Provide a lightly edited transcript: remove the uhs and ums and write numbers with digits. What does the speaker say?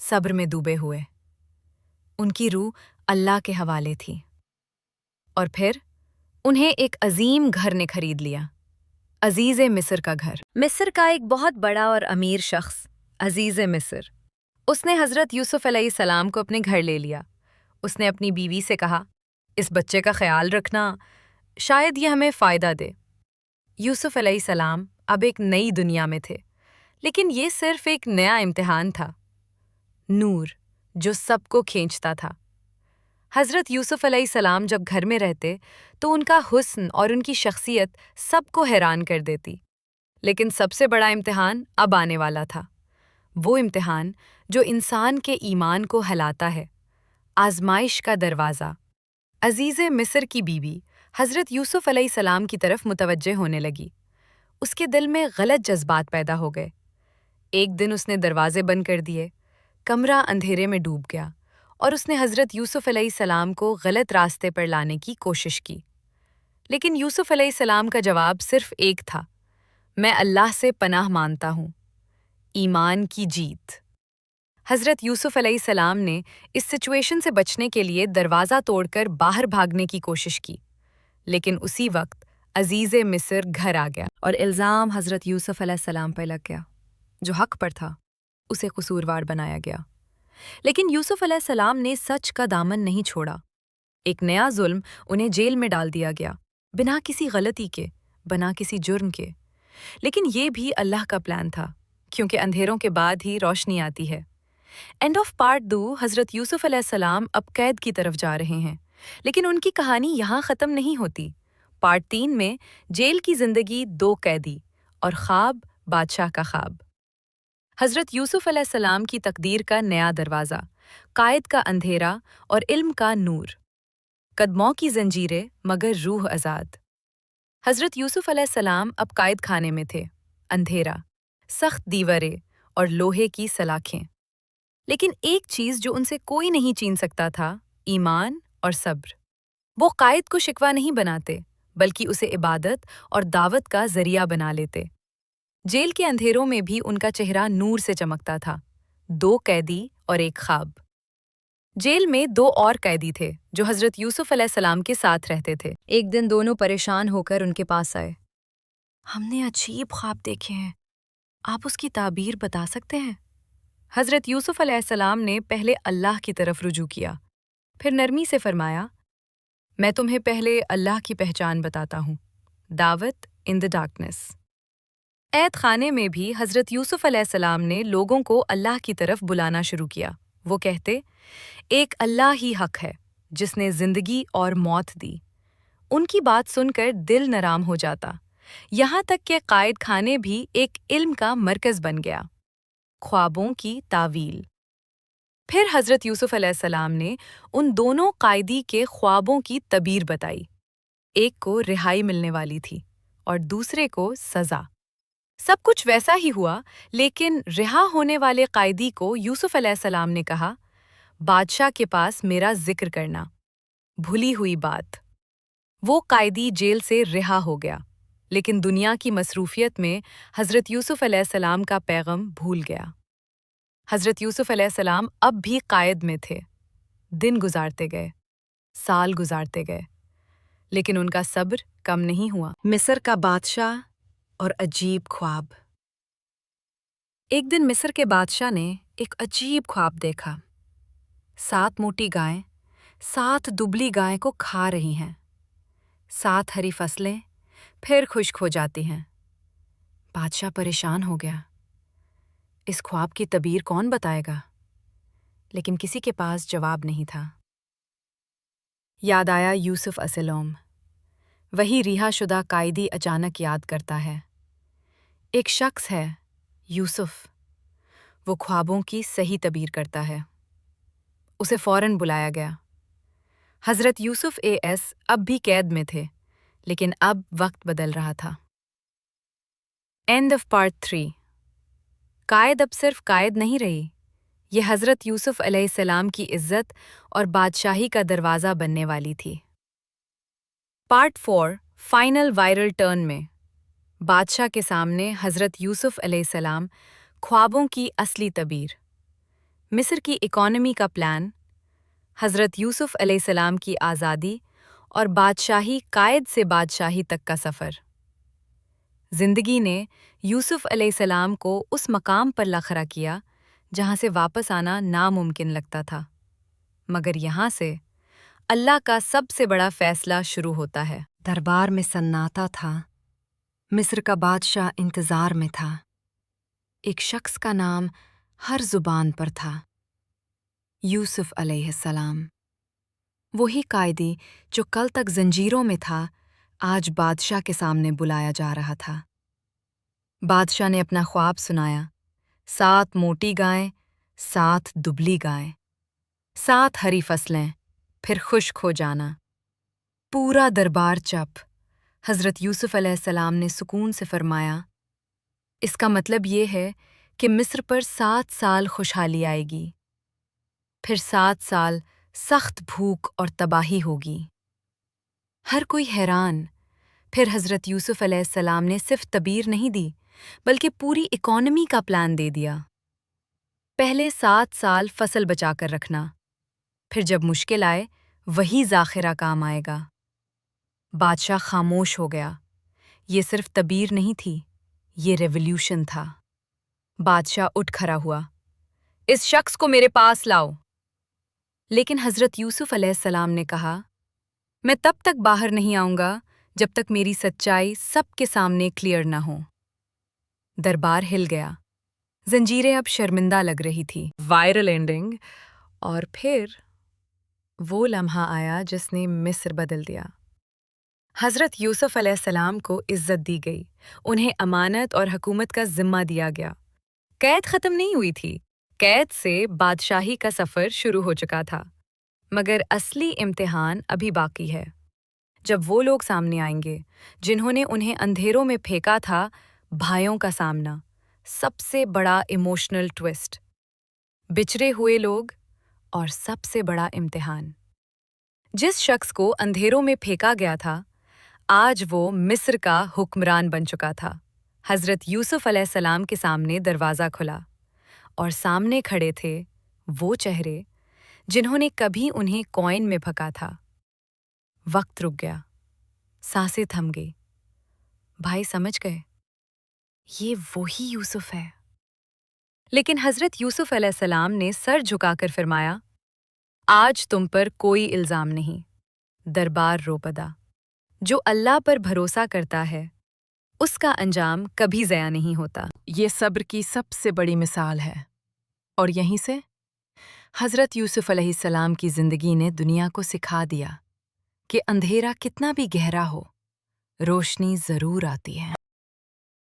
صبر میں ڈوبے ہوئے۔ ان کی روح اللہ کے حوالے تھی۔ اور پھر انہیں ایک عظیم گھر نے خرید لیا، عزیز مصر کا گھر۔ مصر کا ایک بہت بڑا اور امیر شخص، عزیز مصر، اس نے حضرت یوسف علیہ السلام کو اپنے گھر لے لیا۔ اس نے اپنی بیوی سے کہا، اس بچے کا خیال رکھنا، شاید یہ ہمیں فائدہ دے۔ یوسف علیہ السلام اب ایک نئی دنیا میں تھے، لیکن یہ صرف ایک نیا امتحان تھا، نور جو سب کو کھینچتا تھا۔ حضرت یوسف علیہ السلام جب گھر میں رہتے تو ان کا حسن اور ان کی شخصیت سب کو حیران کر دیتی۔ لیکن سب سے بڑا امتحان اب آنے والا تھا، وہ امتحان جو انسان کے ایمان کو ہلاتا ہے، آزمائش کا دروازہ۔ عزیز مصر کی بیوی حضرت یوسف علیہ السلام کی طرف متوجہ ہونے لگی۔ اس کے دل میں غلط جذبات پیدا ہو گئے۔ ایک دن اس نے دروازے بند کر دیے، کمرہ اندھیرے میں ڈوب گیا، اور اس نے حضرت یوسف علیہ السلام کو غلط راستے پر لانے کی کوشش کی۔ لیکن یوسف علیہ السلام کا جواب صرف ایک تھا، میں اللہ سے پناہ مانگتا ہوں۔ ایمان کی جیت۔ حضرت یوسف علیہ السلام نے اس سچویشن سے بچنے کے لیے دروازہ توڑ کر باہر بھاگنے کی کوشش کی، لیکن اسی وقت عزیز مصر گھر آ گیا اور الزام حضرت یوسف علیہ السلام پر لگ گیا۔ جو حق پر تھا اسے قصوروار بنایا گیا، لیکن یوسف علیہ السلام نے سچ کا دامن نہیں چھوڑا۔ ایک نیا ظلم انہیں جیل میں ڈال دیا گیا، بنا کسی غلطی کے، بنا کسی جرم کے۔ لیکن یہ بھی اللہ کا پلان تھا، کیونکہ اندھیروں کے بعد ہی روشنی آتی ہے۔ And of part 2۔ حضرت یوسف علیہ السلام اب قید کی طرف جا رہے ہیں، لیکن ان کی کہانی یہاں ختم نہیں ہوتی۔ پارٹ 3 میں جیل کی زندگی، 2 قیدی اور خواب، بادشاہ کا خواب۔ حضرت یوسف علیہ السلام کی تقدیر کا نیا دروازہ، قائد کا اندھیرا اور علم کا نور۔ قدموں کی زنجیریں مگر روح آزاد۔ حضرت یوسف علیہ السلام اب قائد خانے میں تھے، اندھیرا، سخت دیواریں اور لوہے کی سلاخیں۔ لیکن ایک چیز جو ان سے کوئی نہیں چھین سکتا تھا، ایمان اور صبر۔ وہ قائد کو شکوہ نہیں بناتے، بلکہ اسے عبادت اور دعوت کا ذریعہ بنا لیتے۔ جیل کے اندھیروں میں بھی ان کا چہرہ نور سے چمکتا تھا، 2 قیدی اور ایک خواب۔ جیل میں 2 اور قیدی تھے جو حضرت یوسف علیہ السلام کے ساتھ رہتے تھے۔ ایک دن دونوں پریشان ہو کر ان کے پاس آئے۔ ہم نے عجیب خواب دیکھے ہیں، آپ اس کی تعبیر بتا سکتے ہیں؟ حضرت یوسف علیہ السلام نے پہلے اللہ کی طرف رجوع کیا، پھر نرمی سے فرمایا، میں تمہیں پہلے اللہ کی پہچان بتاتا ہوں، دعوت ان دی ڈارکنیس۔ قید خانے میں بھی حضرت یوسف علیہ السلام نے لوگوں کو اللہ کی طرف بلانا شروع کیا۔ وہ کہتے، ایک اللہ ہی حق ہے جس نے زندگی اور موت دی۔ ان کی بات سن کر دل نرام ہو جاتا، یہاں تک کہ قائد خانے بھی ایک علم کا مرکز بن گیا۔ خوابوں کی تعویل۔ پھر حضرت یوسف علیہ السلام نے ان دونوں قائدی کے خوابوں کی تعبیر بتائی۔ ایک کو رہائی ملنے والی تھی اور دوسرے کو سزا۔ سب کچھ ویسا ہی ہوا، لیکن رہا ہونے والے قائدی کو یوسف علیہ السلام نے کہا، بادشاہ کے پاس میرا ذکر کرنا، بھولی ہوئی بات۔ وہ قائدی جیل سے رہا ہو گیا، لیکن دنیا کی مصروفیت میں حضرت یوسف علیہ السلام کا پیغام بھول گیا۔ حضرت یوسف علیہ السلام اب بھی قید میں تھے۔ دن گزارتے گئے، سال گزارتے گئے، لیکن ان کا صبر کم نہیں ہوا۔ مصر کا بادشاہ اور عجیب خواب۔ ایک دن مصر کے بادشاہ نے ایک عجیب خواب دیکھا۔ 7 موٹی گائیں 7 دبلی گائیں کو کھا رہی ہیں۔ 7 ہری فصلیں پھر خشک ہو جاتی ہیں۔ بادشاہ پریشان ہو گیا، اس خواب کی تعبیر کون بتائے گا؟ لیکن کسی کے پاس جواب نہیں تھا۔ یاد آیا یوسف اسلم، وہی رہا شدہ قائدی اچانک یاد کرتا ہے۔ ایک شخص ہے، یوسف، وہ خوابوں کی صحیح تعبیر کرتا ہے۔ اسے فوراً بلایا گیا۔ حضرت یوسف اب بھی قید میں تھے، لیکن اب وقت بدل رہا تھا۔ And of part 3۔ قائد اب صرف قائد نہیں رہی، یہ حضرت یوسف علیہ السلام کی عزت اور بادشاہی کا دروازہ بننے والی تھی۔ پارٹ 4 فائنل وائرل ٹرن میں بادشاہ کے سامنے حضرت یوسف علیہ السلام، خوابوں کی اصلی تعبیر۔ مصر کی اکانومی کا پلان، حضرت یوسف علیہ السلام کی آزادی اور بادشاہی قائد سے بادشاہی تک کا سفر۔ زندگی نے یوسف علیہ السلام کو اس مقام پر لاکھرا کیا جہاں سے واپس آنا ناممکن لگتا تھا، مگر یہاں سے اللہ کا سب سے بڑا فیصلہ شروع ہوتا ہے۔ دربار میں سناٹا تھا، مصر کا بادشاہ انتظار میں تھا۔ ایک شخص کا نام ہر زبان پر تھا، یوسف علیہ السلام۔ وہی قائدی جو کل تک زنجیروں میں تھا، آج بادشاہ کے سامنے بلایا جا رہا تھا۔ بادشاہ نے اپنا خواب سنایا، 7 موٹی گائیں، 7 دبلی گائیں، 7 ہری فصلیں، پھر خشک ہو جانا۔ پورا دربار چپ۔ حضرت یوسف علیہ السلام نے سکون سے فرمایا، اس کا مطلب یہ ہے کہ مصر پر 7 سال خوشحالی آئے گی، پھر 7 سال سخت بھوک اور تباہی ہوگی۔ ہر کوئی حیران۔ پھر حضرت یوسف علیہ السلام نے صرف تعبیر نہیں دی، بلکہ پوری اکانومی کا پلان دے دیا۔ پہلے 7 سال فصل بچا کر رکھنا، پھر جب مشکل آئے وہی ذخیرہ کام آئے گا۔ بادشاہ خاموش ہو گیا۔ یہ صرف تعبیر نہیں تھی، یہ ریولیوشن تھا۔ بادشاہ اٹھ کھڑا ہوا، اس شخص کو میرے پاس لاؤ۔ لیکن حضرت یوسف علیہ السلام نے کہا، میں تب تک باہر نہیں آؤں گا جب تک میری سچائی سب کے سامنے کلیئر نہ ہو۔ دربار ہل گیا، زنجیریں اب شرمندہ لگ رہی تھی۔ Viral ending. اور پھر وہ لمحہ آیا جس نے مصر بدل دیا۔ حضرت یوسف علیہ السلام کو عزت دی گئی، انہیں امانت اور حکومت کا ذمہ دیا گیا۔ قید ختم نہیں ہوئی تھی، قید سے بادشاہی کا سفر شروع ہو چکا تھا، مگر اصلی امتحان ابھی باقی ہے۔ جب وہ لوگ سامنے آئیں گے جنہوں نے انہیں اندھیروں میں پھینکا تھا، بھائیوں کا سامنا، سب سے بڑا ایموشنل ٹویسٹ، بچھڑے ہوئے لوگ اور سب سے بڑا امتحان۔ جس شخص کو اندھیروں میں پھینکا گیا تھا، آج وہ مصر کا حکمران بن چکا تھا۔ حضرت یوسف علیہ السلام کے سامنے دروازہ کھلا، اور سامنے کھڑے تھے وہ چہرے جنہوں نے کبھی انہیں کوئن میں پھکا تھا۔ وقت رک گیا، سانسیں تھم گئی۔ بھائی سمجھ گئے، یہ وہی یوسف ہے۔ لیکن حضرت یوسف علیہ السلام نے سر جھکا کر فرمایا، آج تم پر کوئی الزام نہیں۔ دربار رو پڑا۔ جو اللہ پر بھروسہ کرتا ہے، اس کا انجام کبھی ضائع نہیں ہوتا۔ یہ صبر کی سب سے بڑی مثال ہے۔ اور یہیں سے حضرت یوسف علیہ السلام کی زندگی نے دنیا کو سکھا دیا کہ اندھیرا کتنا بھی گہرا ہو، روشنی ضرور آتی ہے۔